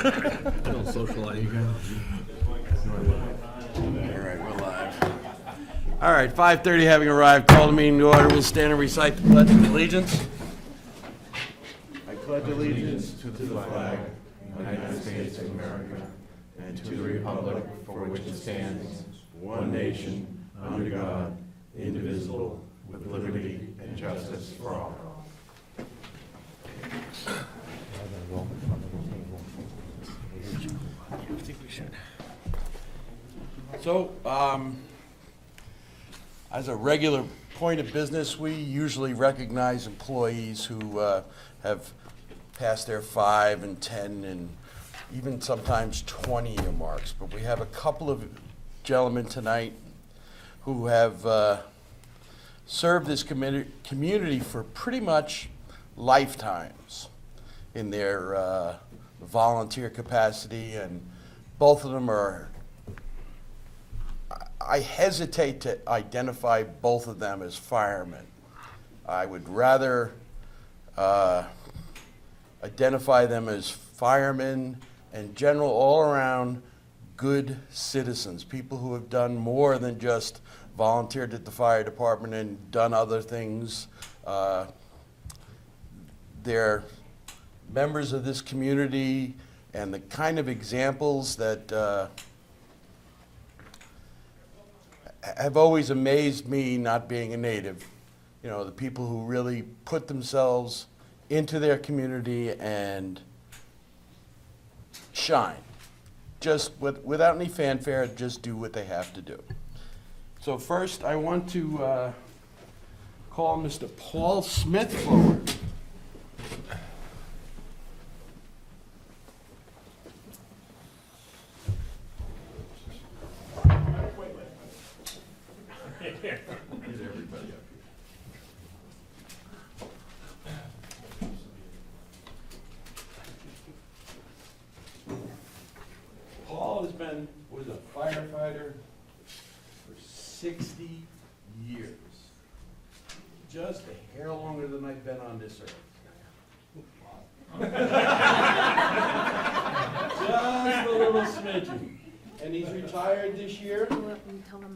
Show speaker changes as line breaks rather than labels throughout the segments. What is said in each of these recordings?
Don't socialize.
All right, we're live. All right, 5:30 having arrived, call the meeting to order. We'll stand and recite the Pledge of Allegiance. I pledge allegiance to the flag of the United States of America and to the republic for which it stands, one nation, under God, indivisible, with liberty and justice for all. I think we should. So, as a regular point of business, we usually recognize employees who have passed their 5 and 10 and even sometimes 20-year marks. But we have a couple of gentlemen tonight who have served this community for pretty much lifetimes in their volunteer capacity, and both of them are, I hesitate to identify both of them as firemen. I would rather identify them as firemen and general all-around good citizens, people who have done more than just volunteered at the fire department and done other things. They're members of this community, and the kind of examples that have always amazed me, not being a native. You know, the people who really put themselves into their community and shine. Just without any fanfare, just do what they have to do. So first, I want to call Mr. Paul Smith forward. Get everybody up here. Paul was a firefighter for 60 years. Just a hair longer than I've been on this earth. Just a little smidgen. And he's retired this year.
Tell them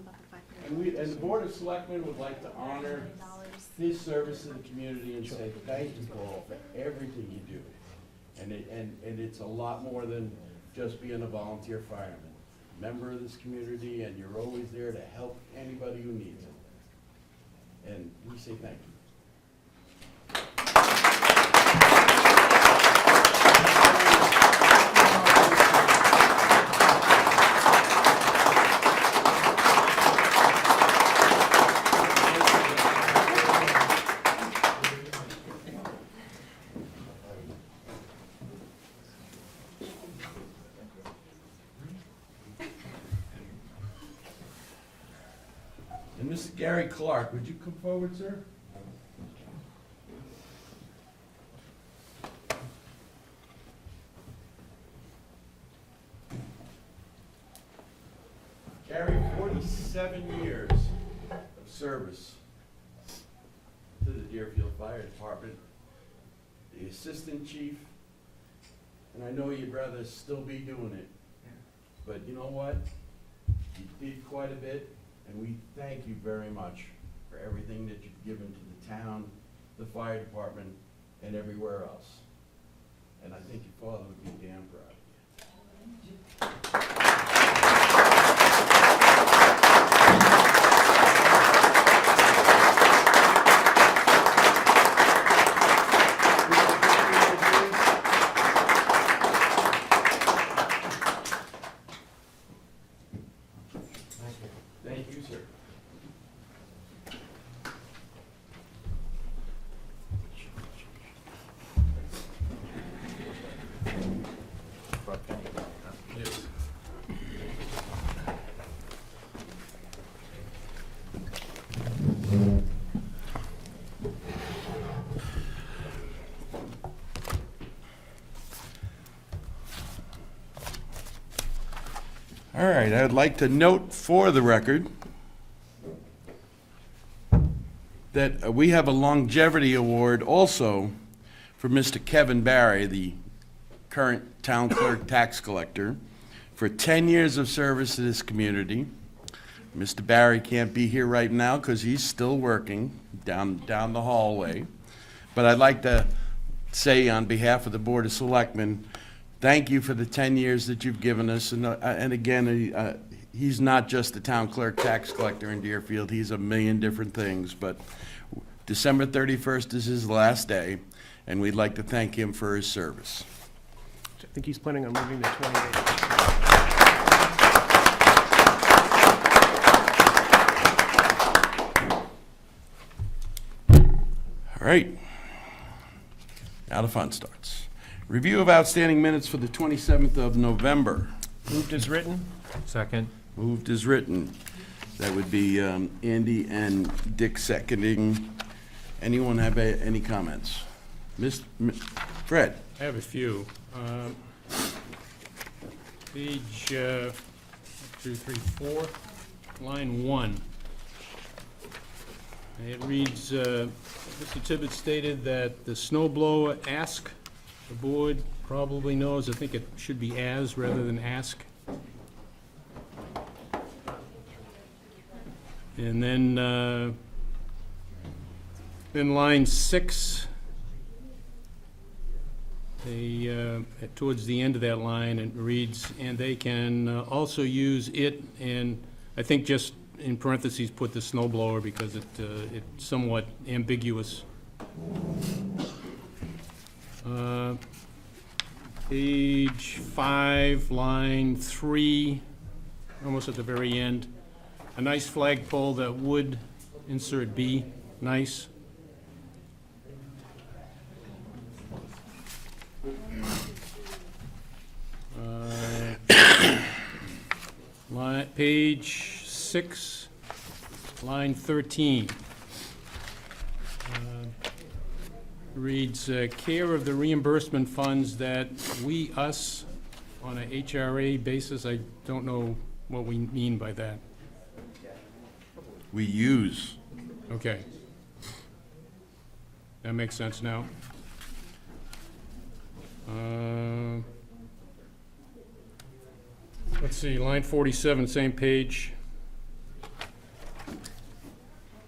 about the
And the Board of Selectmen would like to honor his service to the community and say thank you, Paul, for everything you do. And it's a lot more than just being a volunteer fireman. Member of this community, and you're always there to help anybody who needs it. And we say thank you. And Mr. Gary Clark, would you come forward, sir? Gary, 47 years of service to the Deerfield Fire Department, the assistant chief, and I know you'd rather still be doing it, but you know what? You did quite a bit. And we thank you very much for everything that you've given to the town, the fire department, and everywhere else. And I think your father would be damn proud of you. Thank you, sir. All right, I'd like to note for the record that we have a longevity award also for Mr. Kevin Barry, the current town clerk tax collector for 10 years of service to this community. Mr. Barry can't be here right now because he's still working down the hallway. But I'd like to say on behalf of the Board of Selectmen, thank you for the 10 years that you've given us. And again, he's not just the town clerk tax collector in Deerfield, he's a million different things. But December 31st is his last day, and we'd like to thank him for his service.
I think he's planning on moving to 28.
All right. Now the fun starts. Review of outstanding minutes for the 27th of November.
Moved as written?
Second.
Moved as written. That would be Andy and Dick seconding. Anyone have any comments? Fred?
I have a few. Page 2, 3, 4, line 1. It reads, Mr. Tibbet stated that the snow blower ask, the board probably knows, I think it should be as rather than ask. And then line 6, towards the end of that line, it reads, and they can also use it, and I think just in parentheses put the snow blower because it's somewhat ambiguous. Page 5, line 3, almost at the very end. A nice flagpole that would, insert B, nice. Page 6, line 13. Reads, care of the reimbursement funds that we, us, on a HRA basis, I don't know what we mean by that.
We use.
Okay. That makes sense now. Let's see, line 47, same page.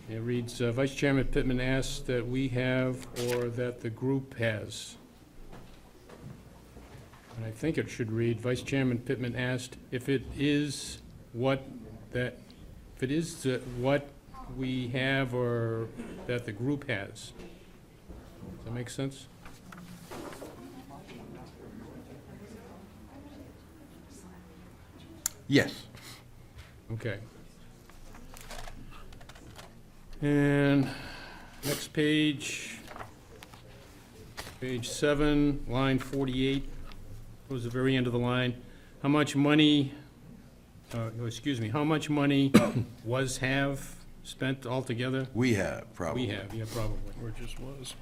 It reads, Vice Chairman Pittman asked that we have or that the group has. And I think it should read, Vice Chairman Pittman asked if it is what we have or that the group has. Does that make sense?
Yes.
Okay. And next page, page 7, line 48, towards the very end of the line. How much money, how much money have spent altogether?
We have, probably.
We have, yeah, probably.
Or just was?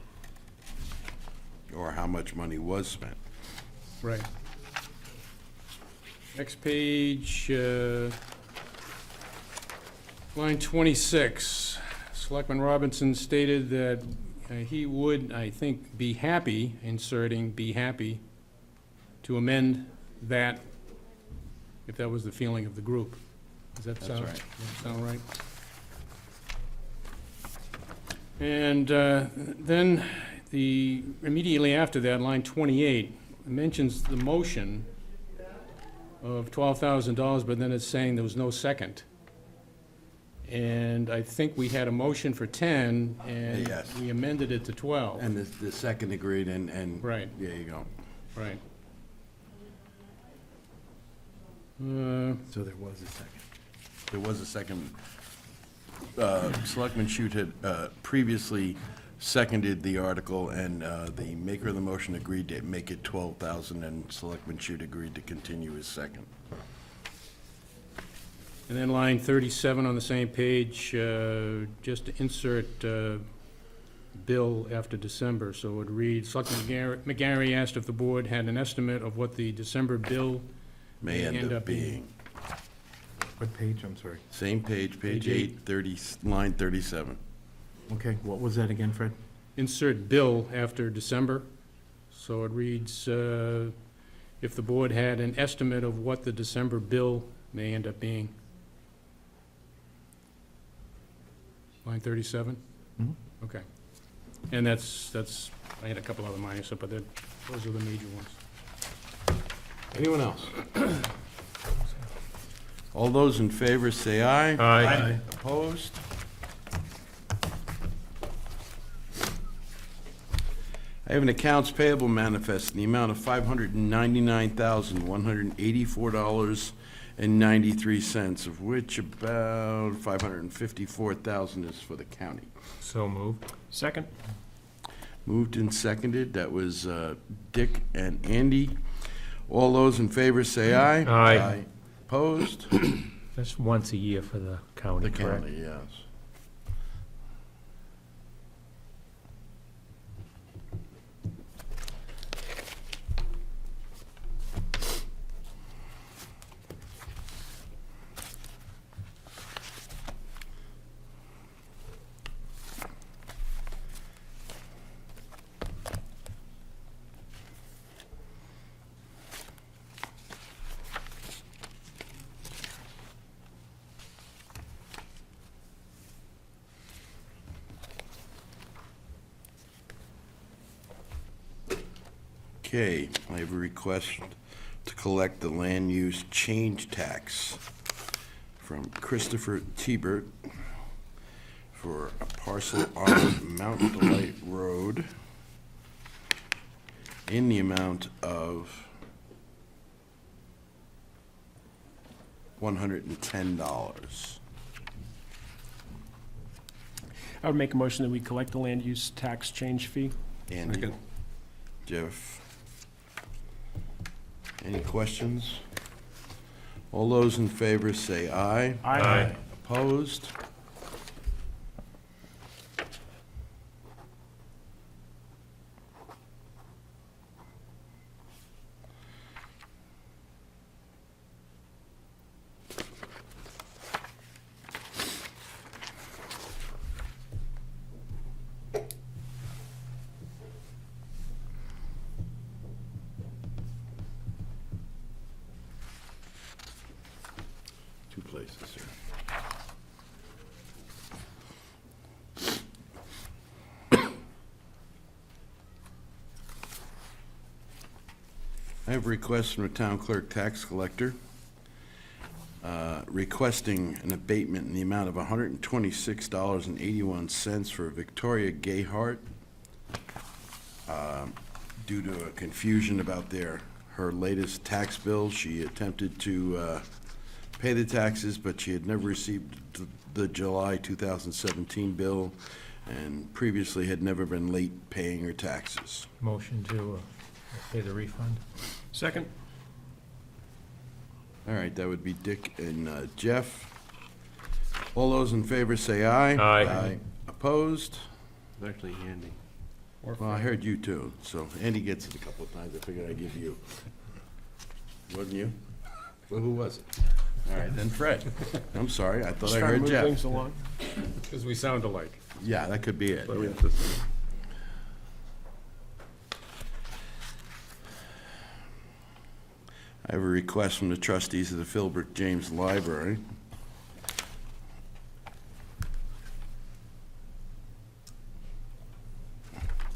Or how much money was spent.
Right. Next page, line 26. Selectman Robinson stated that he would, I think, be happy, inserting be happy, to amend that, if that was the feeling of the group. Does that
That's
sound,
right.
does that sound right? And then immediately after that, line 28, mentions the motion of $12,000, but then it's saying there was no second. And I think we had a motion for 10, and
Yes.
we amended it to 12.
And the second agreed, and
Right.
there you go.
Right.
So there was a second.
There was a second. Selectman Shute had previously seconded the article, and the maker of the motion agreed to make it 12,000, and Selectman Shute agreed to continue his second.
And then line 37 on the same page, just to insert bill after December, so it would read, Selectman McGarry asked if the board had an estimate of what the December bill
May end up being.
What page, I'm sorry?
Same page, page
Page
8, 30, line 37.
Okay, what was that again, Fred?
insert bill after December. So it reads, if the board had an estimate of what the December bill may end up being. Line 37?
Mhm.
Okay. And that's, I had a couple other minor stuff, but those are the major ones.
Anyone else? All those in favor say aye.
Aye.
Opposed? I have an accounts payable manifest in the amount of $599,184.93, of which about $554,000 is for the county.
So moved.
Second?
Moved and seconded. That was Dick and Andy. All those in favor say aye.
Aye.
Opposed?
That's once a year for the county,
The
correct?
county, yes. Okay, I have a request to collect the land use change tax from Christopher Tebert for a parcel on Mount Delight Road in the amount of $110.
I would make a motion that we collect the land use tax change fee.
Andy?
Second.
Jeff? Any questions? All those in favor say aye.
Aye.
Opposed? Two places here. I have requests from the town clerk tax collector requesting an abatement in the amount of $126.81 for Victoria Gayhart due to a confusion about her latest tax bill. She attempted to pay the taxes, but she had never received the July 2017 bill and previously had never been late paying her taxes.
Motion to pay the refund?
Second?
All right, that would be Dick and Jeff. All those in favor say aye.
Aye.
Opposed?
Actually, Andy.
Well, I heard you too, so Andy gets it a couple of times. I figured I'd give you. Wasn't you? Well, who was it? All right, then Fred. I'm sorry, I thought I
Just trying to
heard
move
Jeff.
things along.
Because we sound alike.
Yeah, that could be it.
But we have to-
I have a request from the trustees of the Philbrook James Library.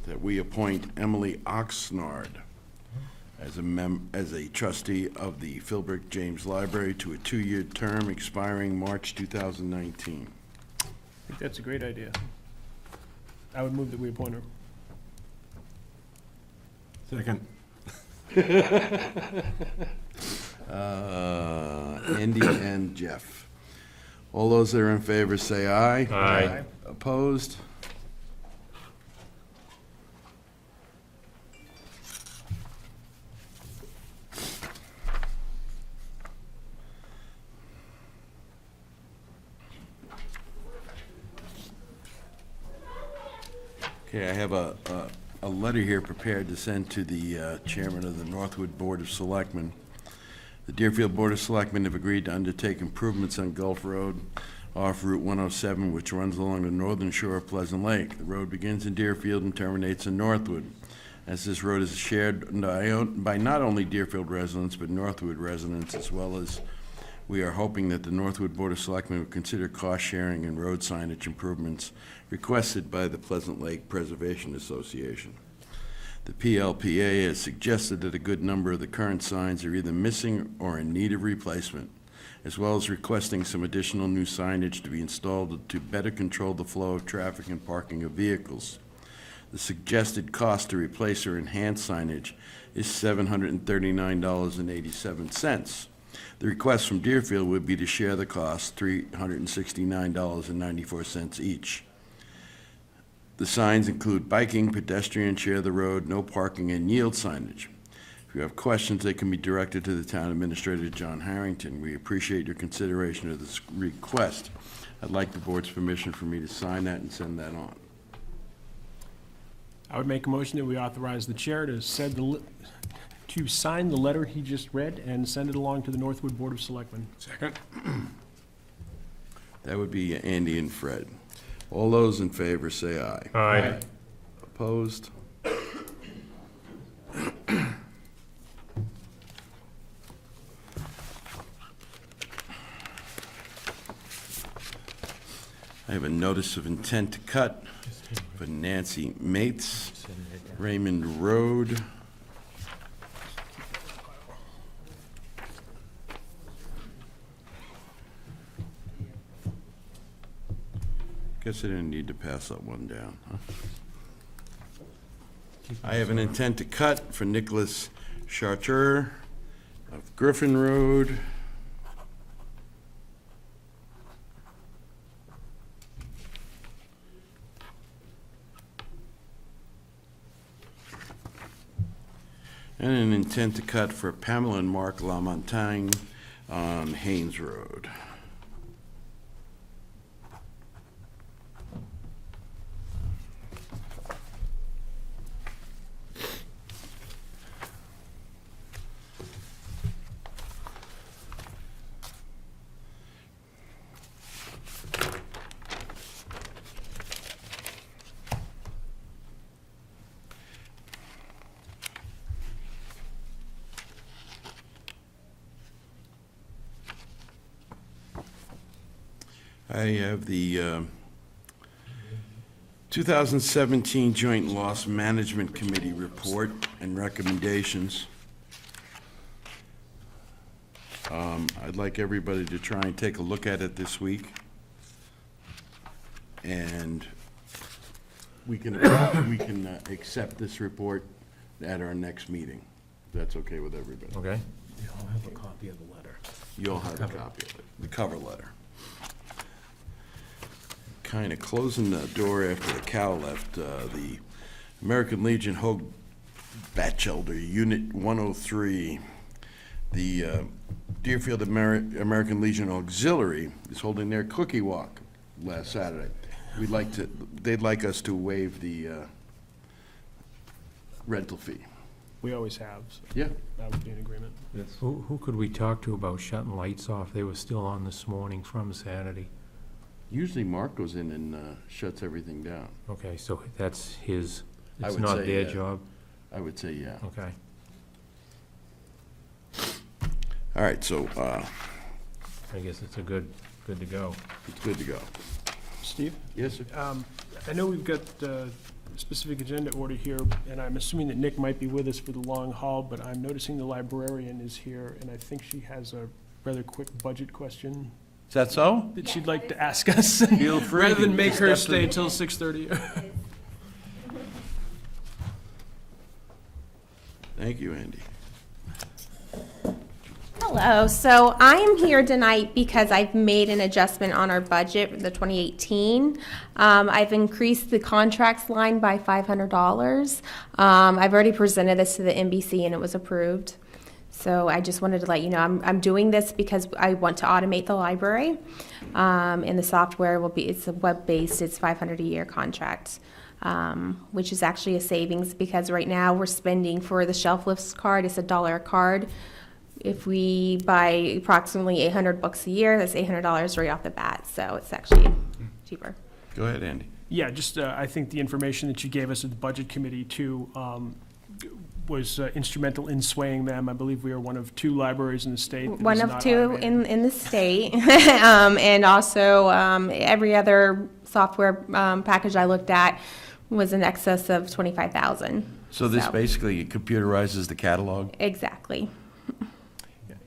That we appoint Emily Oxnard as a trustee of the Philbrook James Library to a 2-year term expiring March 2019.
I think that's a great idea. I would move that we appoint her.
Second.
Andy and Jeff. All those that are in favor say aye.
Aye.
Opposed? Okay, I have a letter here prepared to send to the chairman of the Northwood Board of Selectmen. The Deerfield Board of Selectmen have agreed to undertake improvements on Gulf Road off Route 107, which runs along the northern shore of Pleasant Lake. The road begins in Deerfield and terminates in Northwood. as this road is shared by not only Deerfield residents, but Northwood residents, as well as we are hoping that the Northwood Board of Selectmen will consider cost-sharing and road signage improvements requested by the Pleasant Lake Preservation Association. The PLPA has suggested that a good number of the current signs are either missing or in need of replacement, as well as requesting some additional new signage to be installed to better control the flow of traffic and parking of vehicles. The suggested cost to replace or enhance signage is $739.87. The request from Deerfield would be to share the cost, $369.94 each. The signs include biking, pedestrian, share the road, no parking, and yield signage. If you have questions, they can be directed to the Town Administrator, John Harrington. We appreciate your consideration of this request. I'd like the board's permission for me to sign that and send that on.
I would make a motion that we authorize the chair to to sign the letter he just read and send it along to the Northwood Board of Selectmen.
Second?
That would be Andy and Fred. All those in favor say aye.
Aye.
Opposed? I have a notice of intent to cut for Nancy Mates, Raymond Road. Guess I didn't need to pass that one down, huh? I have an intent to cut for Nicholas Chartier of Griffin Road. And an intent to cut for Pamela and Mark Lamontagne on Haynes Road. I have the 2017 Joint Loss Management Committee report and recommendations. I'd like everybody to try and take a look at it this week. And we can accept this report at our next meeting. If that's okay with everybody.
Okay. I'll have a copy of the letter.
You'll have a copy of it, the cover letter. Kind of closing the door after the cow left, the American Legion Hoag Batchelder, Unit 103, the Deerfield American Legion Auxiliary is holding their cookie walk last Saturday. They'd like us to waive the rental fee.
We always have, so
Yeah.
that would be an agreement.
Who could we talk to about shutting lights off? They were still on this morning from Saturday.
Usually Mark goes in and shuts everything down.
Okay, so that's his,
I
it's
would
not
say,
their
yeah.
job?
I would say, yeah.
Okay.
All right, so
I guess it's good to go.
it's good to go.
Steve?
Yes, sir?
I know we've got a specific agenda order here, and I'm assuming that Nick might be with us for the long haul, but I'm noticing the librarian is here, and I think she has a rather quick budget question
Is that so?
that she'd like to ask us,
Feel free.
rather than make her
Step to
stay
the-
till 6:30.
Thank you, Andy.
Hello, so I am here tonight because I've made an adjustment on our budget for the 2018. I've increased the contracts line by $500. I've already presented this to the NBC and it was approved. So I just wanted to let you know, I'm doing this because I want to automate the library. And the software will be, it's a web-based, it's $500 a year contract. Which is actually a savings because right now we're spending for the shelf lifts card, it's $1 a card. If we buy approximately 800 bucks a year, that's $800 right off the bat, so it's actually cheaper.
Go ahead, Andy.
Yeah, just, I think the information that you gave us at the Budget Committee too, was instrumental in swaying them. I believe we are one of 2 libraries in the state. that
One
is
of
not
2
automated.
in the state. And also, every other software package I looked at was in excess of 25,000.
So this basically computerizes the catalog?
Exactly.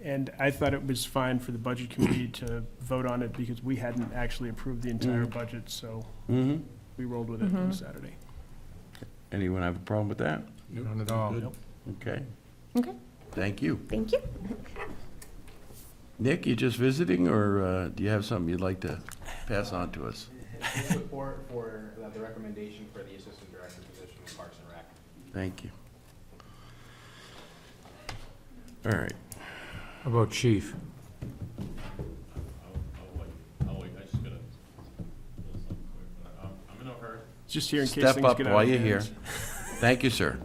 And I thought it was fine for the budget committee to vote on it because we hadn't actually approved the entire budget, so
Mm-hmm.
we rolled with it on Saturday.
Anyone have a problem with that?
None at all.
Good. Okay,
Okay,
thank you.
thank you.
Nick, you just visiting, or do you have something you'd like to pass on to us?
Support for the recommendation for the assistant director position in Parks and Rec.
Thank you. All right.
How about chief?
I'll wait, I just gotta, something quick, but I'm in no hurry.
Just here in case
Step
things
up
get out
while
of
you're here.
hand.
Thank you, sir.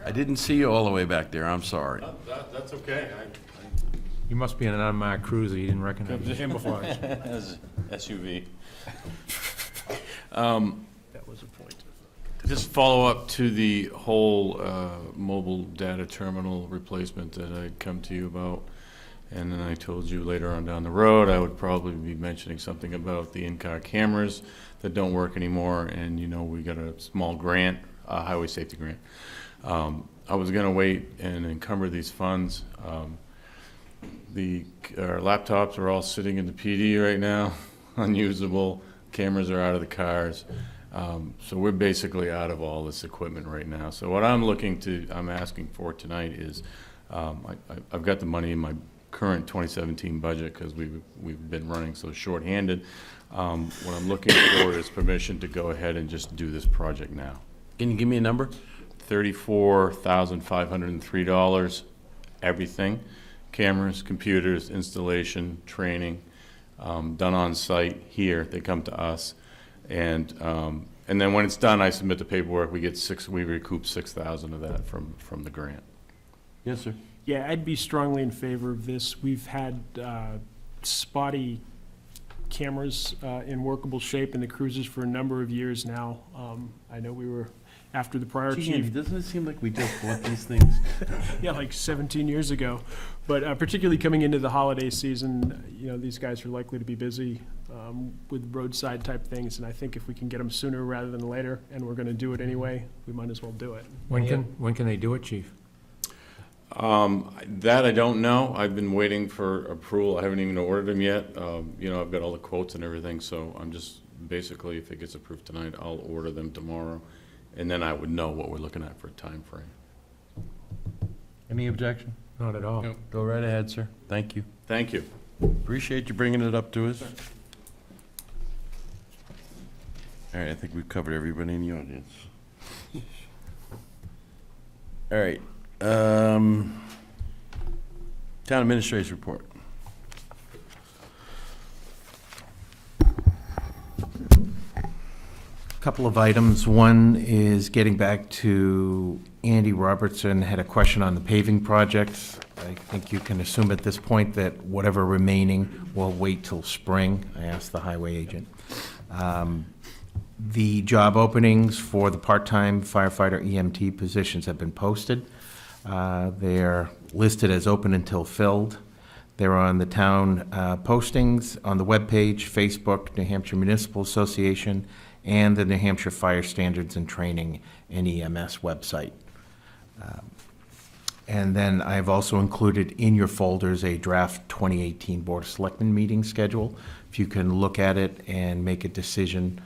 I didn't see you all the way back there, I'm sorry.
That's okay,
You must be in an unmarked cruiser, you didn't recognize it.
Camouflage.
SUV.
That was a point.
Just follow up to the whole mobile data terminal replacement that I'd come to you about. And then I told you later on down the road, I would probably be mentioning something about the in-car cameras that don't work anymore. And, you know, we got a small grant, a highway safety grant. I was gonna wait and encumber these funds. Our laptops are all sitting in the PD right now, unusable. Cameras are out of the cars. So we're basically out of all this equipment right now. So what I'm asking for tonight is, I've got the money in my current 2017 budget because we've been running so shorthanded. What I'm looking for is permission to go ahead and just do this project now.
Can you give me a number?
$34,503, everything. Cameras, computers, installation, training, done on site here. They come to us. And then when it's done, I submit the paperwork. We recoup 6,000 of that from the grant.
Yes, sir.
Yeah, I'd be strongly in favor of this. We've had spotty cameras in workable shape in the cruisers for a number of years now. I know we were after the prior
Gee,
chief,
doesn't it seem like we just bought these things?
yeah, like 17 years ago. But particularly coming into the holiday season, you know, these guys are likely to be busy with roadside type things. And I think if we can get them sooner rather than later, and we're going to do it anyway, we might as well do it.
When can they do it, chief?
That I don't know. I've been waiting for approval. I haven't even ordered them yet. You know, I've got all the quotes and everything, so I'm just, basically, if it gets approved tonight, I'll order them tomorrow. And then I would know what we're looking at for a time frame.
Any objection?
Not at all.
No.
Go right ahead, sir. Thank you.
Thank you.
Appreciate you bringing it up to us. All right, I think we've covered everybody in the audience. All right. Town administrator's report.
Couple of items. One is getting back to Andy Robertson, had a question on the paving projects. I think you can assume at this point that whatever remaining will wait till spring. I asked the highway agent. The job openings for the part-time firefighter EMT positions have been posted. They're listed as open until filled. They're on the town postings, on the webpage, Facebook, New Hampshire Municipal Association, and the New Hampshire Fire Standards and Training and EMS website. And then I've also included in your folders a draft 2018 Board of Selectmen meeting schedule. If you can look at it and make a decision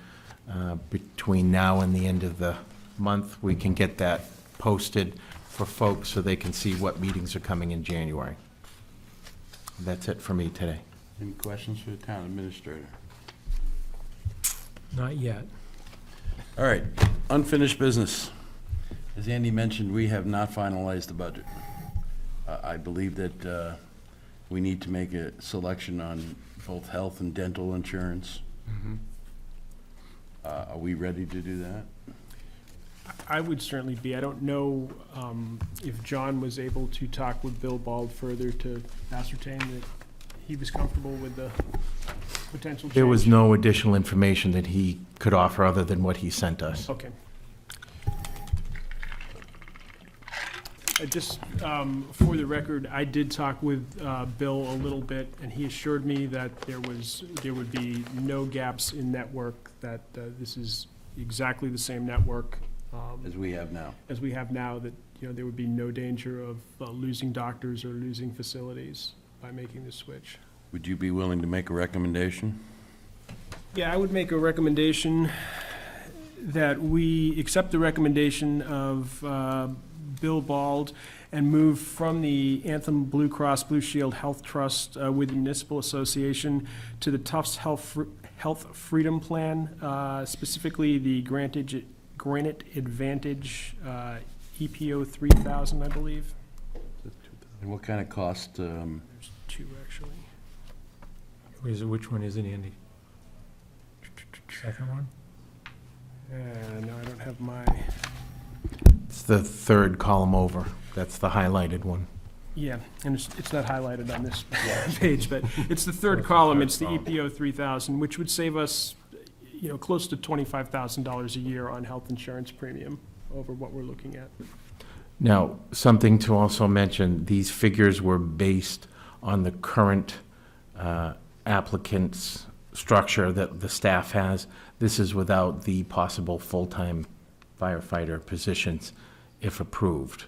between now and the end of the month, we can get that posted for folks so they can see what meetings are coming in January. That's it for me today.
Any questions for the town administrator?
Not yet.
All right, unfinished business. As Andy mentioned, we have not finalized the budget. I believe that we need to make a selection on both health and dental insurance. Are we ready to do that?
I would certainly be. I don't know if John was able to talk with Bill Bald further to ascertain that he was comfortable with the potential change.
There was no additional information that he could offer other than what he sent us.
Okay. Just for the record, I did talk with Bill a little bit, and he assured me that there would be no gaps in network, that this is exactly the same network
As we have now.
as we have now, that, there would be no danger of losing doctors or losing facilities by making the switch.
Would you be willing to make a recommendation?
Yeah, I would make a recommendation that we accept the recommendation of Bill Bald and move from the Anthem Blue Cross Blue Shield Health Trust with the Municipal Association to the Tufts Health Freedom Plan, specifically the Granite Advantage EPO 3000, I believe.
And what kind of cost,
There's two, actually.
Which one is it, Andy? Second one?
No, I don't have my,
It's the third column over. That's the highlighted one.
yeah, and it's not highlighted on this page, but it's the third column, it's the EPO 3000, which would save us, close to $25,000 a year on health insurance premium over what we're looking at.
Now, something to also mention, these figures were based on the current applicant's structure that the staff has. This is without the possible full-time firefighter positions if approved.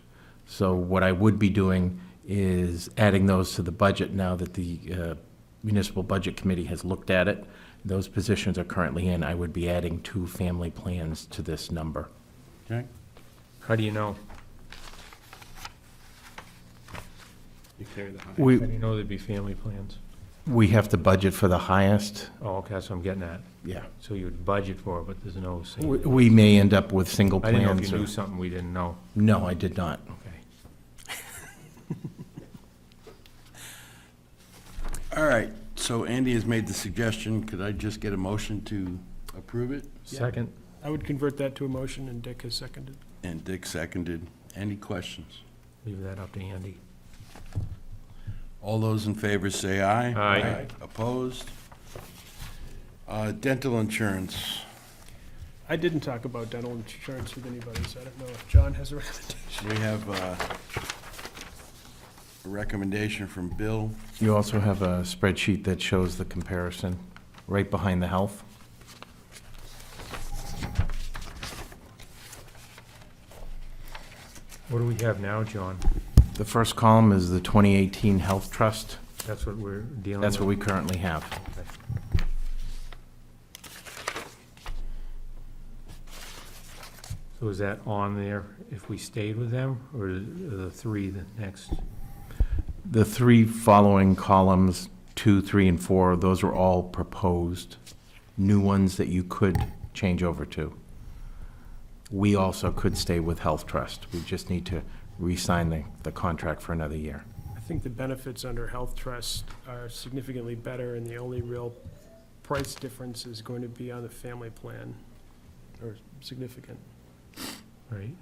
So what I would be doing is adding those to the budget now that the Municipal Budget Committee has looked at it. Those positions are currently in. I would be adding 2 family plans to this number.
okay?
How do you know?
You carry the high.
We,
How do you know there'd be family plans?
we have to budget for the highest.
Oh, okay, that's what I'm getting at.
Yeah.
So you would budget for it, but there's no single.
We may end up with single
I didn't know if
plans.
you
or-
knew something we didn't know.
No, I did not.
Okay.
All right, so Andy has made the suggestion. Could I just get a motion to approve it?
Second?
I would convert that to a motion, and Dick has seconded.
And Dick seconded. Any questions?
Leave that up to Andy.
All those in favor say aye.
Aye.
Opposed? Dental insurance.
I didn't talk about dental insurance with anybody, so I don't know if John has a recommendation.
We have a recommendation from Bill.
You also have a spreadsheet that shows the comparison right behind the health.
What do we have now, John?
The first column is the 2018 Health Trust.
That's what we're dealing with?
That's what we currently have.
So is that on there if we stayed with them, or the 3 the next?
The 3 following columns, 2, 3, and 4, those are all proposed new ones that you could change over to. We also could stay with Health Trust. We just need to re-sign the contract for another year.
I think the benefits under Health Trust are significantly better, and the only real price difference is going to be on the family plan, or significant.
Right.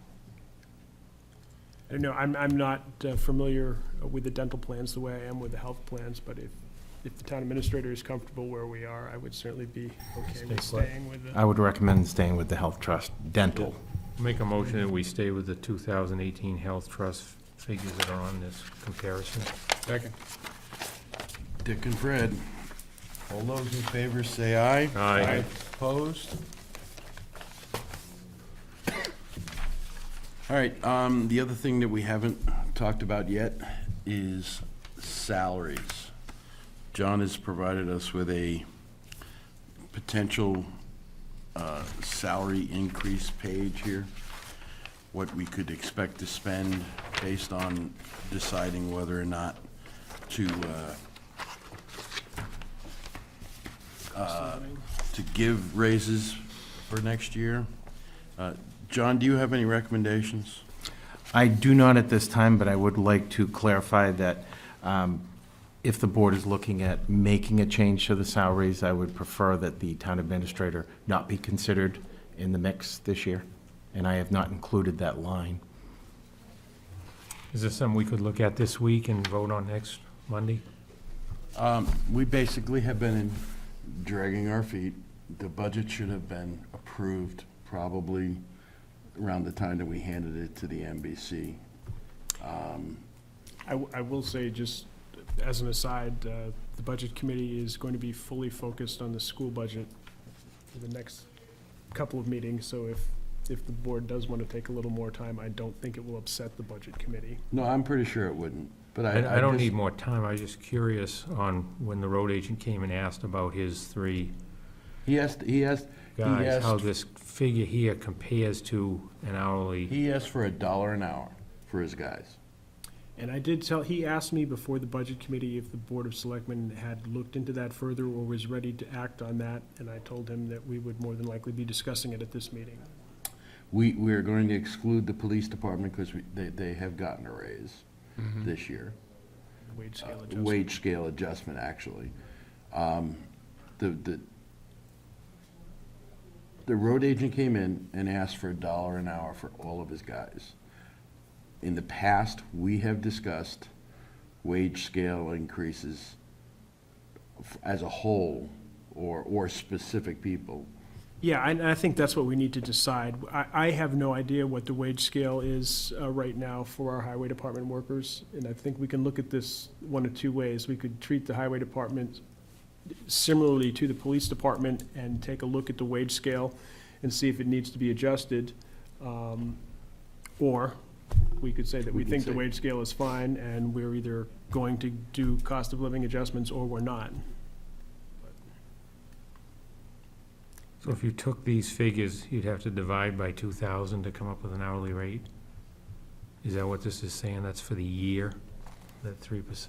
I don't know, I'm not familiar with the dental plans the way I am with the health plans, but if the town administrator is comfortable where we are, I would certainly be okay with
Stay put.
staying with the.
I would recommend staying with the Health Trust dental.
Make a motion that we stay with the 2018 Health Trust figures that are on this comparison.
Second.
Dick and Fred. All those in favor say aye.
Aye.
Opposed? All right, the other thing that we haven't talked about yet is salaries. John has provided us with a potential salary increase page here, what we could expect to spend based on deciding whether or not to give raises for next year. John, do you have any recommendations?
I do not at this time, but I would like to clarify that if the board is looking at making a change to the salaries, I would prefer that the town administrator not be considered in the mix this year, and I have not included that line.
Is this something we could look at this week and vote on next Monday?
We basically have been dragging our feet. The budget should have been approved probably around the time that we handed it to the NBC.
I will say, just as an aside, the Budget Committee is going to be fully focused on the school budget for the next couple of meetings, so if the board does want to take a little more time, I don't think it will upset the Budget Committee.
No, I'm pretty sure it wouldn't, but
I don't
just-
need more time, I was just curious on when the road agent came and asked about his three
He asked,
guys, how
asked-
this figure here compares to an hourly.
he asked for $1 an hour for his guys.
And I did tell, he asked me before the Budget Committee if the Board of Selectmen had looked into that further or was ready to act on that, and I told him that we would more than likely be discussing it at this meeting.
We're going to exclude the police department because they have gotten a raise this year.
Wage scale adjustment.
Wage scale adjustment, actually. The road agent came in and asked for $1 an hour for all of his guys. In the past, we have discussed wage scale increases as a whole or specific people.
Yeah, and I think that's what we need to decide. I have no idea what the wage scale is right now for our highway department workers, and I think we can look at this one of two ways. We could treat the highway department similarly to the police department and take a look at the wage scale and see if it needs to be adjusted. Or we could say that we
could
think the
say-
wage scale is fine and we're either going to do cost of living adjustments or we're not.
So if you took these figures, you'd have to divide by 2,000 to come up with an hourly rate? Is that what this is saying? That's for the year, that 3%?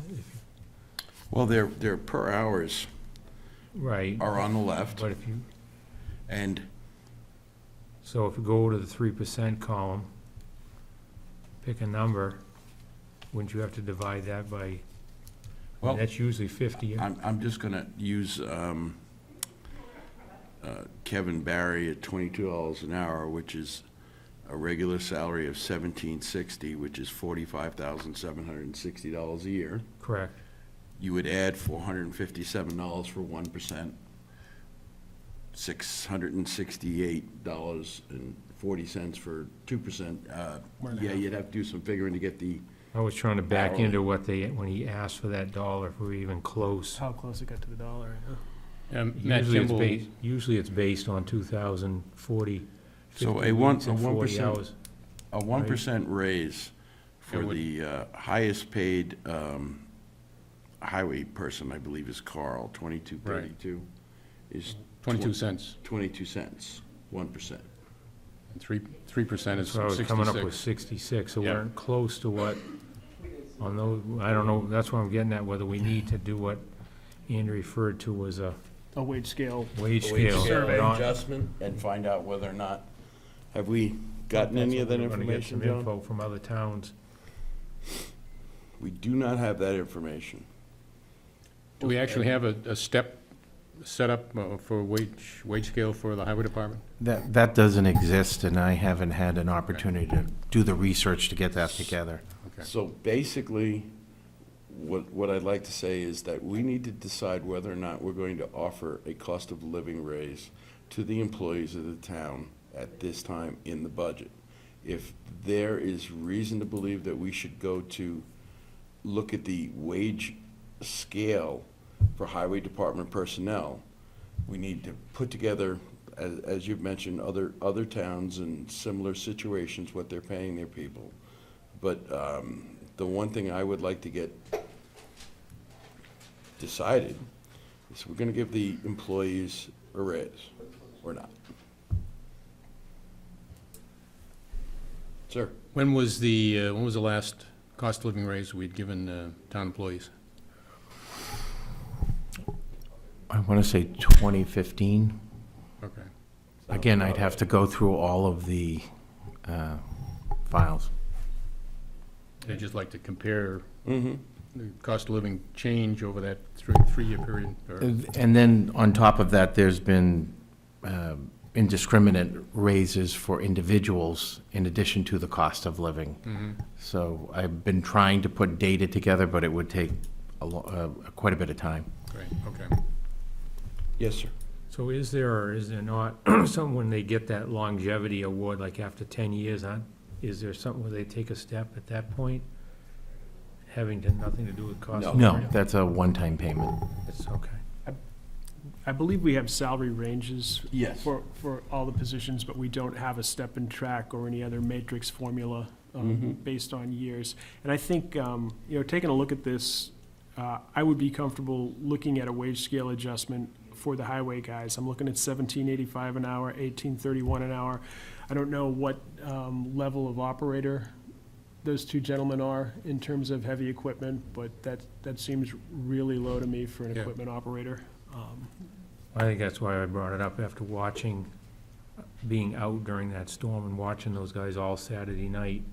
Well, their per hours
Right,
are on the left,
but if you,
and
so if you go to the 3% column, pick a number, wouldn't you have to divide that by, I mean,
Well,
that's usually 50.
I'm just gonna use Kevin Barry at $22 an hour, which is a regular salary of $17.60, which is $45,760 a year.
Correct.
You would add $457 for 1%, $668.40 for 2%. Yeah, you'd have to do some figuring to get the,
I was trying to back
Hourly.
into what they, when he asked for that dollar, if we were even close.
How close it got to the dollar, huh?
Matt
Usually it's based on 2,040, 50
So a
weeks
one-
and
a
40
1%.
hours.
a 1% raise for
Yeah, what-
the highest paid highway person, I believe is Carl, 2232, is
22 cents.
22 cents, 1%.
And 3% is
So I was coming up with
66.
66, so
Yeah.
we're close to what, on those, I don't know, that's what I'm getting at, whether we need to do what Andy referred to as a
A wage scale.
wage scale.
Survey
not-
adjustment and find out whether or not, have we gotten any of that
That's what we're gonna get
information,
some
John?
info from other towns.
We do not have that information.
Do we actually have a step set up for wage scale for the highway department?
That doesn't exist, and I haven't had an opportunity to do the research to get that together.
Okay.
So basically, what I'd like to say is that we need to decide whether or not we're going to offer a cost of living raise to the employees of the town at this time in the budget. If there is reason to believe that we should go to look at the wage scale for highway department personnel, we need to put together, as you've mentioned, other towns in similar situations, what they're paying their people. But the one thing I would like to get decided is we're gonna give the employees a raise or not. Sir?
When was the last cost of living raise we'd given town employees?
I want to say 2015.
Okay.
Again, I'd have to go through all of the files.
I'd just like to compare
Mm-hmm.
the cost of living change over that three-year period. or-
And then on top of that, there's been indiscriminate raises for individuals in addition to the cost of living.
Mhm.
So I've been trying to put data together, but it would take quite a bit of time.
Great, okay.
Yes, sir.
So is there or is there not, something when they get that longevity award, like after 10 years, is there something where they take a step at that point? nothing to do with cost of
No,
living?
that's a one-time payment.
It's okay.
I believe we have salary ranges
Yes.
for all the positions, but we don't have a step and track or any other matrix formula based on years. And I think, taking a look at this, I would be comfortable looking at a wage scale adjustment for the highway guys. I'm looking at $17.85 an hour, $18.31 an hour. I don't know what level of operator those two gentlemen are in terms of heavy equipment, but that seems really low to me for an
Yeah.
equipment operator.
I think that's why I brought it up after being out during that storm and watching those guys all Saturday night.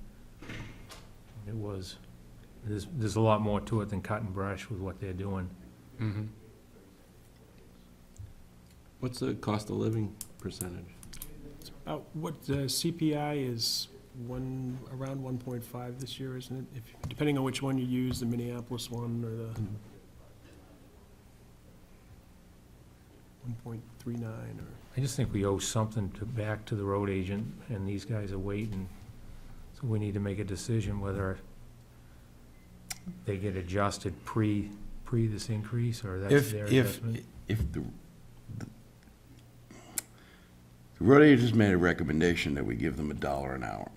There's a lot more to it than cutting brush with what they're doing.
Mhm.
What's the cost of living percentage?
What the CPI is around 1.5 this year, isn't it? Depending on which one you use, the Minneapolis one or the 1.39 or.
I just think we owe something back to the road agent, and these guys are waiting. So we need to make a decision whether they get adjusted pre this increase, or that's their adjustment.
If the road agent has made a recommendation that we give them $1 an hour.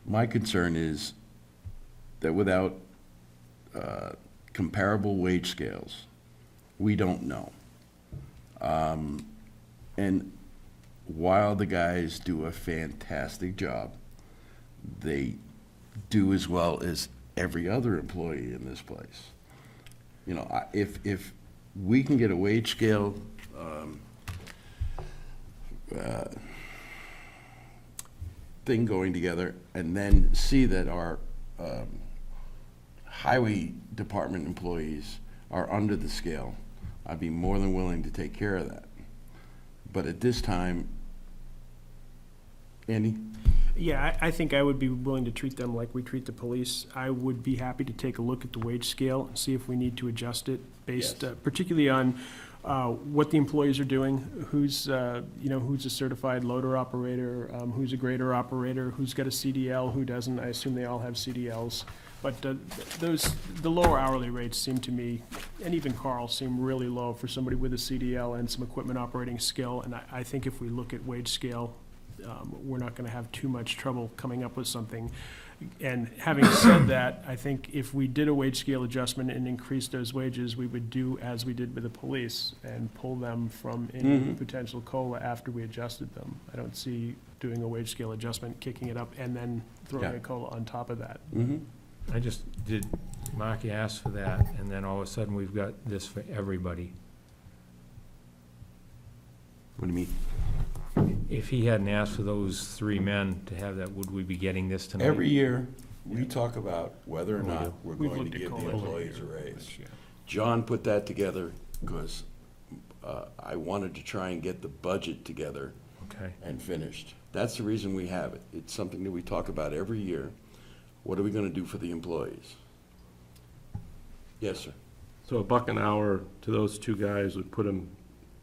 My concern is that without comparable wage scales, we don't know. And while the guys do a fantastic job, they do as well as every other employee in this place. If we can get a wage scale thing going together, and then see that our highway department employees are under the scale, I'd be more than willing to take care of that. But at this time, Andy?
Yeah, I think I would be willing to treat them like we treat the police. I would be happy to take a look at the wage scale and see if we need to adjust it based,
Yes.
particularly on what the employees are doing, who's a certified loader operator, who's a grader operator, who's got a CDL, who doesn't. I assume they all have CDLs. But the lower hourly rates seem to me, and even Carl, seem really low for somebody with a CDL and some equipment operating skill. And I think if we look at wage scale, we're not going to have too much trouble coming up with something. And having said that, I think if we did a wage scale adjustment and increased those wages, we would do as we did with the police and pull them from any potential COLA after we adjusted them. I don't see doing a wage scale adjustment, kicking it up, and then throwing
Yeah.
a COLA on top of that.
Mm-hmm.
I just Mark asked for that, and then all of a sudden, we've got this for everybody.
What do you mean?
If he hadn't asked for those three men to have that, would we be getting this tonight?
Every year, we talk about whether or
We
not
do.
we're
We've
going
looked
to
at
give the
COLA
employees a
every year,
raise.
which, yeah.
John put that together because I wanted to try and get the budget together
Okay.
and finished. That's the reason we have it. It's something that we talk about every year. What are we gonna do for the employees? Yes, sir.
So $1 an hour to those two guys would put them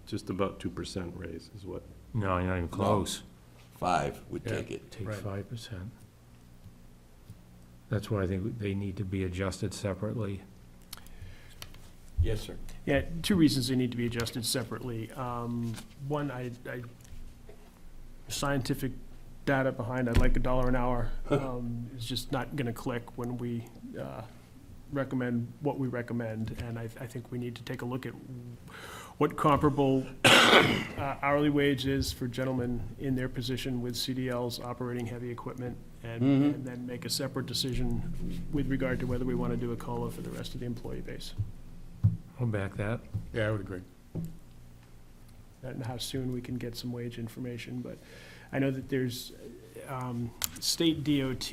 just about 2% raise is what?
No, you're not even close.
5 would
Yeah.
take it.
Take
Right.
5%. That's why I think they need to be adjusted separately.
Yes, sir.
Yeah, two reasons they need to be adjusted separately. One, scientific data behind, I'd like $1 an hour, is just not gonna click when we recommend what we recommend. And I think we need to take a look at what comparable hourly wage is for gentlemen in their position with CDLs operating heavy equipment, and then make a separate decision with regard to whether we want to do a COLA for the rest of the employee base.
I'll back that.
Yeah, I would agree.
And how soon we can get some wage information, but I know that there's, state DOT,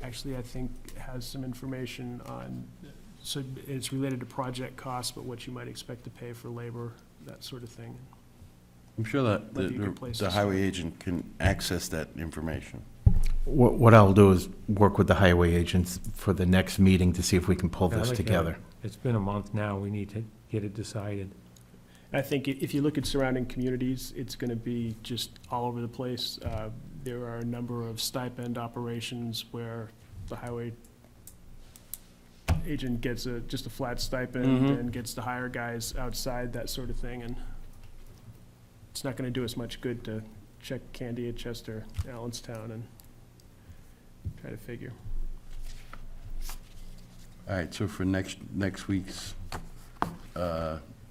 actually, I think, has some information on, so it's related to project costs, but what you might expect to pay for labor, that sort of thing.
I'm sure that
Might be a good place to
the highway agent can access that information.
What I'll do is work with the highway agents for the next meeting to see if we can pull
Yeah, I'd
this
like to
together.
have- It's been a month now, we need to get it decided.
I think if you look at surrounding communities, it's gonna be just all over the place. There are a number of stipend operations where the highway agent gets just a flat stipend
Mhm.
and gets to hire guys outside, that sort of thing, and it's not gonna do us much good to check Candia, Chester, Allenstown, and try to figure.
All right, so for next week's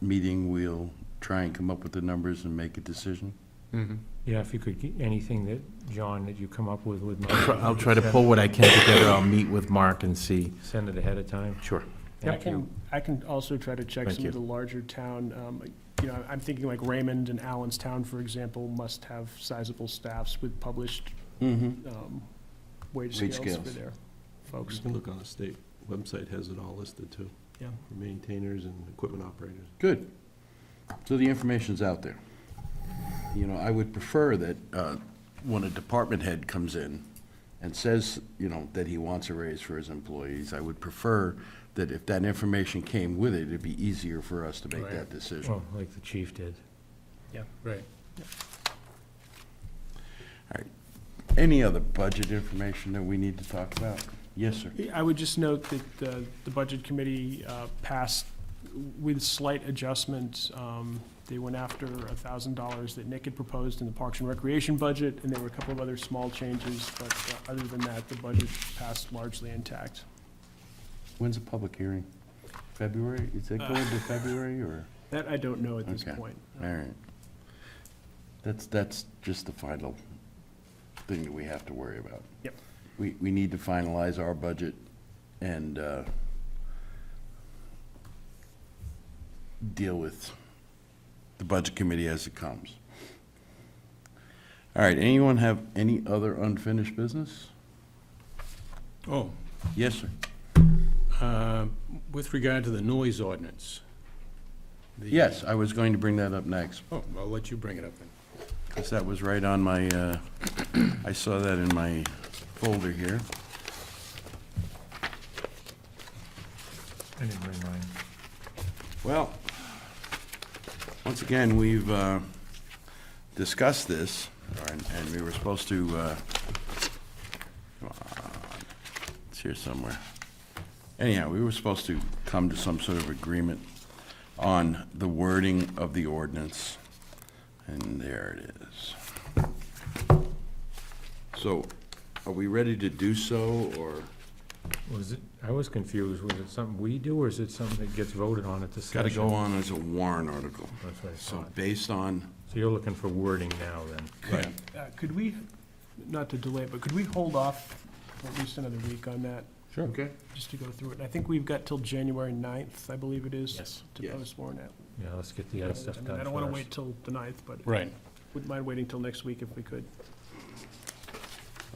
meeting, we'll try and come up with the numbers and make a decision?
Mhm.
Yeah, if you could, anything that, John, that you come up with
I'll try to pull what I can together. I'll meet with Mark and see.
Send it ahead of time.
Sure.
Thank you.
I can also try to check
Thank
some
you.
of the larger town, I'm thinking like Raymond and Allenstown, for example, must have sizable staffs with published
Mm-hmm.
wage
Wage
scales for
scales.
their folks.
You can look on the state website, has it all listed too.
Yeah.
For maintainers and equipment operators.
Good. So the information's out there. You know, I would prefer that when a department head comes in and says, you know, that he wants a raise for his employees, I would prefer that if that information came with it, it'd be easier for us to make
Right.
that decision.
Well, like the chief did.
Right.
Any other budget information that we need to talk about? Yes, sir.
I would just note that the Budget Committee passed with slight adjustment. They went after $1,000 that Nick had proposed in the Parks and Recreation budget, and there were a couple of other small changes, but other than that, the budget passed largely intact.
When's the public hearing? February? Is that going to February, or?
That I don't know at this
Okay.
point.
All right. That's just the final thing that we have to worry about.
Yep.
We need to finalize our budget and deal with the Budget Committee as it comes. All right, anyone have any other unfinished business?
Oh,
Yes, sir.
with regard to the noise ordinance. the-
Yes, I was going to bring that up next,
Oh, I'll let you bring it up then.
because that was right on my, I saw that in my folder here.
I didn't bring mine.
Well, once again, we've discussed this, and we were supposed to, come on, it's here somewhere. Anyhow, we were supposed to come to some sort of agreement on the wording of the ordinance, and there it is. So, are we ready to do so, or?
Was it, I was confused, was it something we do, or is it something that gets voted on at the
It's
session?
got to go on as a warrant article.
That's what I
So
thought.
based on,
So you're looking for wording now, then?
Right.
Could we, not to delay, but could we hold off for at least another week on that,
Sure.
okay?
just to go through it? I think we've got till January 9th, I believe it is.
Yes.
To
Yes.
post warrant out.
Yeah, let's get the other stuff
I mean,
done
I don't want to
first.
wait till the 9th, but
Right.
wouldn't mind waiting till next week if we could.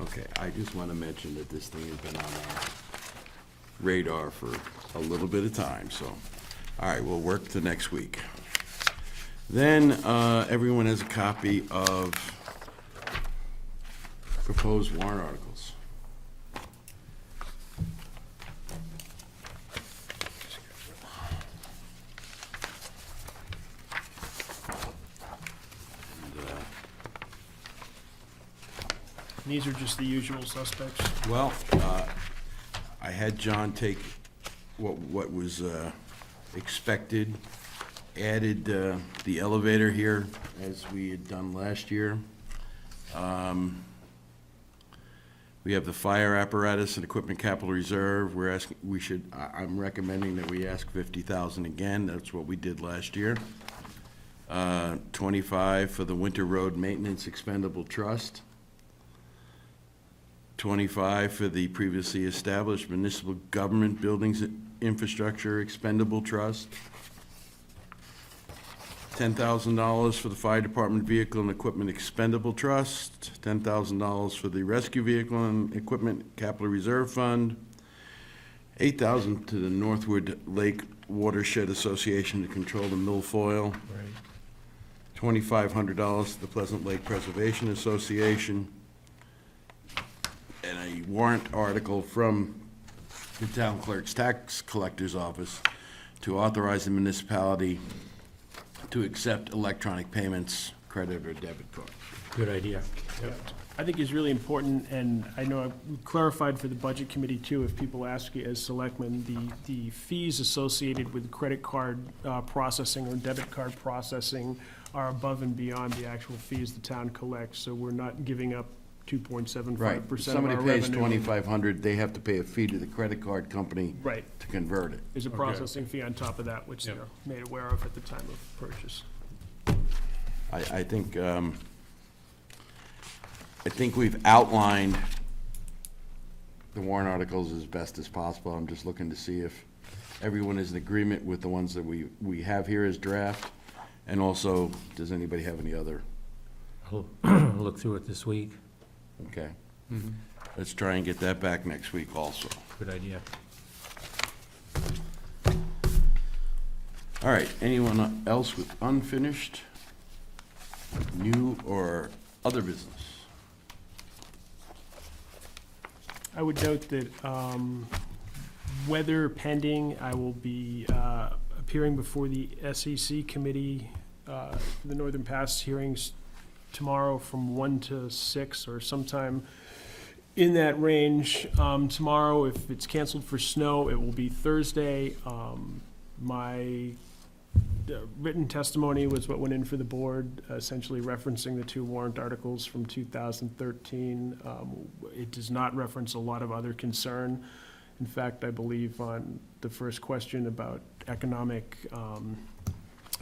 Okay, I just want to mention that this thing has been on our radar for a little bit of time, so, all right, we'll work to next week. Then, everyone has a copy of proposed warrant articles. And,
And these are just the usual suspects.
well, I had John take what was expected, added the elevator here, as we had done last year. We have the fire apparatus and equipment capital reserve. We're asking, I'm recommending that we ask 50,000 again. That's what we did last year. 25 for the winter road maintenance expendable trust. 25 for the previously established municipal government buildings infrastructure expendable trust. $10,000 for the fire department vehicle and equipment expendable trust. $10,000 for the rescue vehicle and equipment capital reserve fund. $8,000 to the Northwood Lake Watershed Association to control the milfoil.
Right.
$2,500 to the Pleasant Lake Preservation Association. And a warrant article from the town clerk's tax collector's office to authorize the municipality to accept electronic payments, credit or debit card.
Good idea.
I think is really important, and I know I've clarified for the budget committee too, if people ask you as selectmen, the fees associated with credit card processing or debit card processing are above and beyond the actual fees the town collects, so we're not giving up 2.75%
Right.
of our
Somebody
revenue.
pays $2,500, they have to pay a fee to the credit card company
Right,
to convert it.
there's a
Okay.
processing fee on top of that, which
Yep.
they're made aware of at the time of purchase.
I think we've outlined the warrant articles as best as possible. I'm just looking to see if everyone is in agreement with the ones that we have here as draft. And also, does anybody have any other?
I'll look through it this week.
Okay. Let's try and get that back next week also.
Good idea.
All right, anyone else with unfinished, new, or other business?
I would note that, weather pending, I will be appearing before the SEC committee, for the Northern Pass hearings tomorrow from 1 to 6, or sometime in that range. Tomorrow, if it's canceled for snow, it will be Thursday. My written testimony was what went in for the board, essentially referencing the 2 warrant articles from 2013. It does not reference a lot of other concern. In fact, I believe on the first question about economic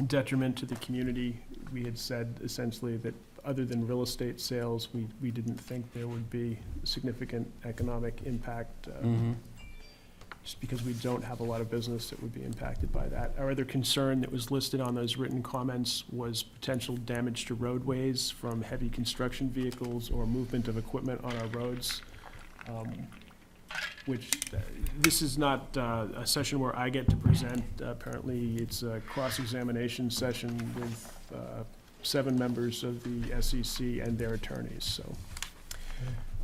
detriment to the community, we had said essentially that other than real estate sales, we didn't think there would be significant economic impact, just because we don't have a lot of business that would be impacted by that. Our other concern that was listed on those written comments was potential damage to roadways from heavy construction vehicles or movement of equipment on our roads, which, this is not a session where I get to present. Apparently, it's a cross-examination session with 7 members of the SEC and their attorneys, so.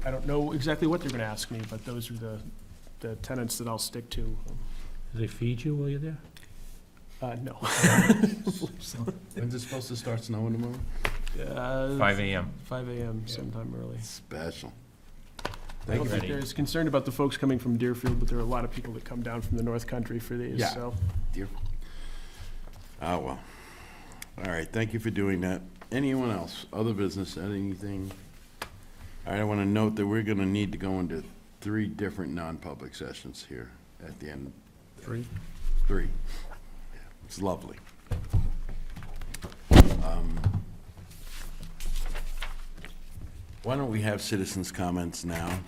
I don't know exactly what they're gonna ask me, but those are the tenets that I'll stick to.
Do they feed you while you're there?
No.
When's it supposed to start snowing tomorrow?
5 a.m.
5 a.m. sometime early.
Special.
I don't think
Ready.
they're as concerned about the folks coming from Deerfield, but there are a lot of people that come down from the North Country for these,
Yeah.
so.
Oh, well. All right, thank you for doing that. Anyone else? Other business, anything? All right, I want to note that we're going to need to go into 3 different non-public sessions here at the end.
3?
3. It's lovely. Why don't we have citizens' comments now?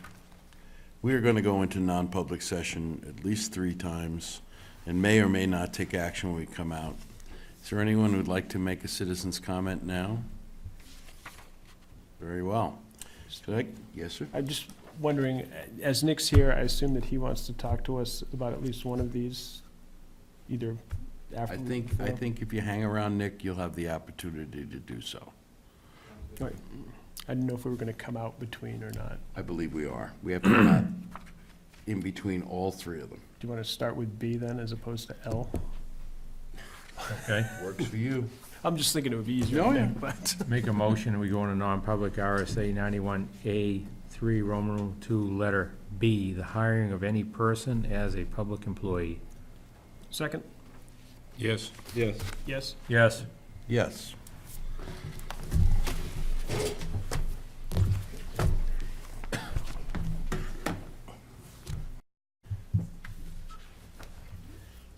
We are going to go into non-public session at least 3 times and may or may not take action when we come out. Is there anyone who'd like to make a citizen's comment now? Very well. Yes, sir?
I'm just wondering, as Nick's here, I assume that he wants to talk to us about at least one of these, either after.
I think if you hang around Nick, you'll have the opportunity to do so.
Right. I didn't know if we were gonna come out between or not.
I believe we are. We have to come out in between all 3 of them.
Do you wanna start with B then, as opposed to L?
Okay.
Works for you.
I'm just thinking it would be easier,
Oh, yeah.
Nick, but.
Make a motion, we go into non-public RSA 91A 3, Roman numeral 2, letter B, the hiring of any person as a public employee.
Second?
Yes.
Yes.
Yes?
Yes.
Yes.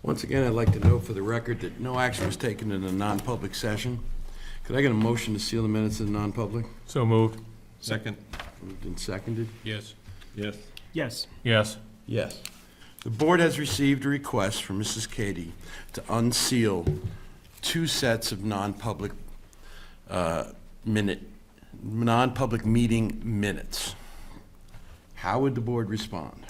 Once again, I'd like to note for the record that no action was taken in a non-public session. Could I get a motion to seal the minutes in non-public?
So moved.
Second.
Moved and seconded?
Yes.
Yes.
Yes.
Yes.
Yes. The board has received a request from Mrs. Katie to unseal 2 sets of non-public meeting minutes. How would the board respond?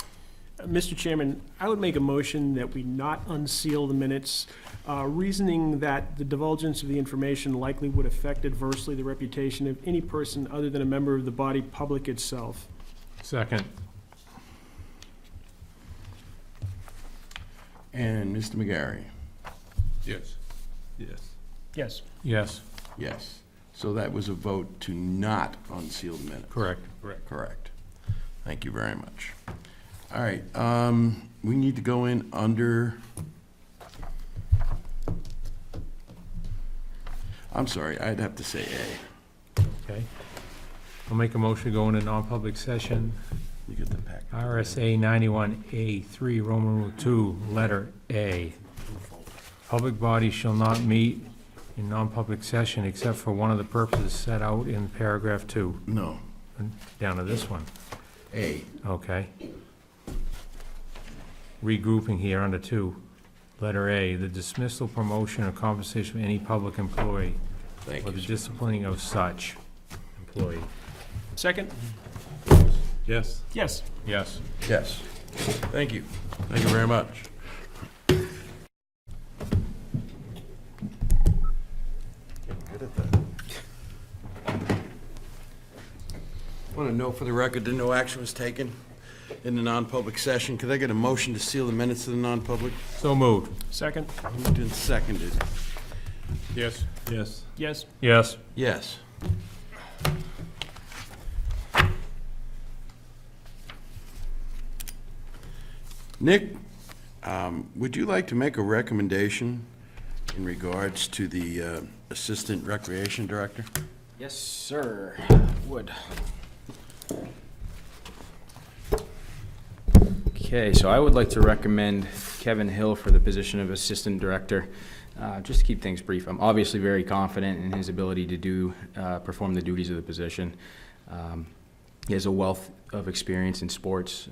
Mr. Chairman, I would make a motion that we not unseal the minutes, reasoning that the divulgence of the information likely would affect adversely the reputation of any person other than a member of the body public itself.
Second.
And Mr. McGarry?
Yes.
Yes.
Yes.
Yes.
Yes. So that was a vote to not unseal the minutes?
Correct.
Correct. Thank you very much. All right, we need to go in under, I'm sorry, I'd have to say A.
Okay. I'll make a motion to go into non-public session,
You get the packet.
RSA 91A3, Roman numeral 2, letter A. Public bodies shall not meet in non-public session except for one of the purposes set out in paragraph 2,
No,
down to this one.
A.
Okay. Regrouping here under 2. Letter A, the dismissal, promotion, or compensation of any public employee,
Thank
or
you,
the
sir.
disciplining of such employee.
Second?
Yes.
Yes.
Yes.
Yes. Thank you. Thank you very much. Good at that. Want to note for the record that no action was taken in the non-public session. Could I get a motion to seal the minutes of the non-public?
So moved.
Second?
Moved and seconded.
Yes.
Yes.
Yes.
Yes.
Yes. Nick, would you like to make a recommendation in regards to the Assistant Recreation Director?
Yes, sir, would. Okay, so I would like to recommend Kevin Hill for the position of Assistant Director. Just to keep things brief, I'm obviously very confident in his ability to perform the duties of the position. He has a wealth of experience in sports,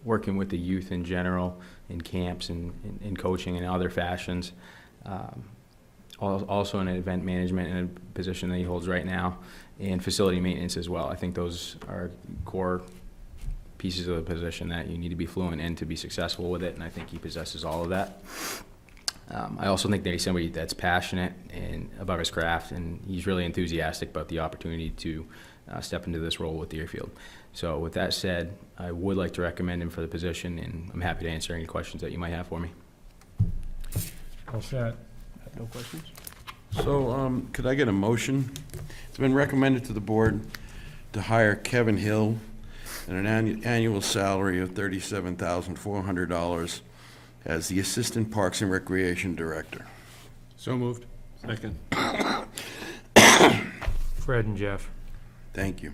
working with the youth in general, in camps and in coaching and other fashions. Also in event management in a position that he holds right now, and facility maintenance as well. I think those are core pieces of the position that you need to be fluent in to be successful with it, and I think he possesses all of that. I also think that he's somebody that's passionate and about his craft, and he's really enthusiastic about the opportunity to step into this role with Deerfield. So with that said, I would like to recommend him for the position, and I'm happy to answer any questions that you might have for me.
All set.
No questions?
So, could I get a motion? It's been recommended to the board to hire Kevin Hill at an annual salary of $37,400 as the Assistant Parks and Recreation Director.
So moved.
Second.
Fred and Jeff.
Thank you.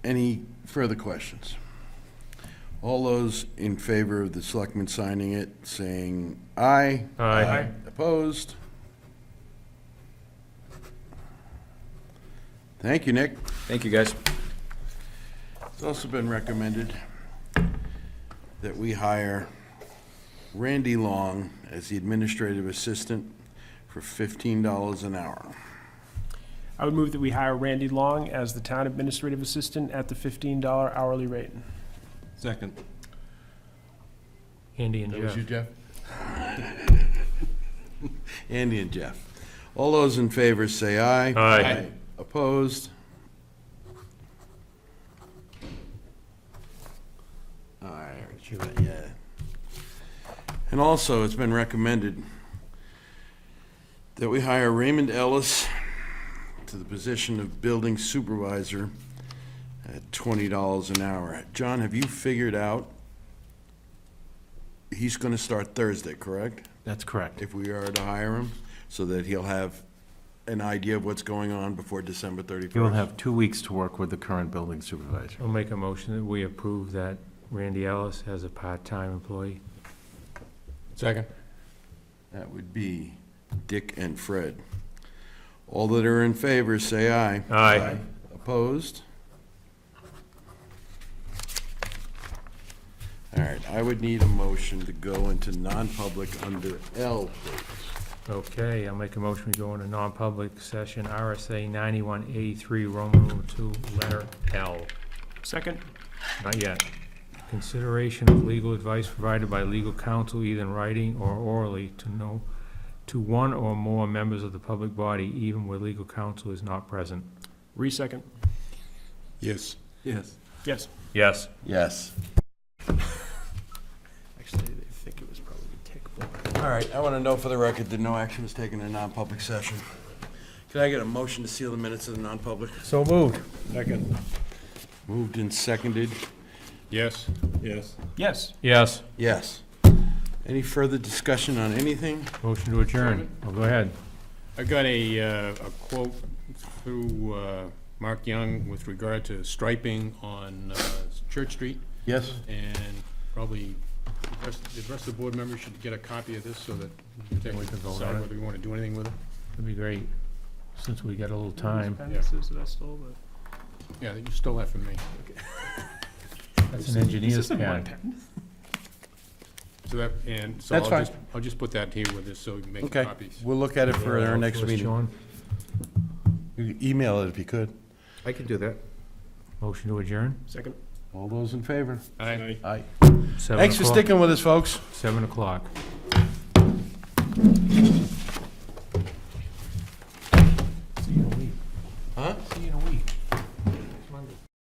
Any further questions? All those in favor of the selectmen signing it, saying aye.
Aye.
Opposed? Thank you, Nick.
Thank you, guys.
It's also been recommended that we hire Randy Long as the administrative assistant for $15 an hour.
I would move that we hire Randy Long as the town administrative assistant at the $15 hourly rate.
Second.
Andy and
That was
Jeff.
you, Jeff? Andy and Jeff. All those in favor say aye.
Aye.
Opposed? All right, yeah. And also, it's been recommended that we hire Raymond Ellis to the position of building supervisor at $20 an hour. John, have you figured out, he's going to start Thursday, correct?
That's correct.
If we are to hire him, so that he'll have an idea of what's going on before December 31st?
You will have 2 weeks to work with the current building supervisor.
I'll make a motion that we approve that Randy Ellis as a part-time employee.
Second.
That would be Dick and Fred. All that are in favor, say aye.
Aye.
Opposed? All right, I would need a motion to go into non-public under L, please.
Okay, I'll make a motion to go into non-public session, RSA 91A3, Roman numeral 2, letter L.
Second?
Not yet. Consideration of legal advice provided by legal counsel, either in writing or orally, to one or more members of the public body, even where legal counsel is not present.
Re-second.
Yes.
Yes.
Yes.
Yes.
Yes.
Actually, I think it was probably tick.
All right, I want to know for the record that no action was taken in non-public session. Can I get a motion to seal the minutes of the non-public?
So moved.
Second.
Moved and seconded.
Yes.
Yes.
Yes.
Yes.
Yes. Any further discussion on anything?
Motion to adjourn. Oh, go ahead.
I got a quote through Mark Young with regard to striping on Church Street,
Yes?
and probably the rest of the board members should get a copy of this so that we can
We can vote on
decide
it.
whether we want to do anything with it.
That'd be great, since we got a little time.
Appendices that I stole, but.
Yeah, you stole that from me.
That's an engineer's
This isn't my
pen.
pen.
So that, and so
That's fine.
I'll just put that here with this so we can make
Okay.
copies.
We'll look at it for our next
First,
meeting.
Sean.
You can email it if you could.
I can do that.
Motion to adjourn.
Second.
All those in favor?
Aye.
Aye.
7
Thanks for
o'clock.
sticking with us, folks.
7 o'clock.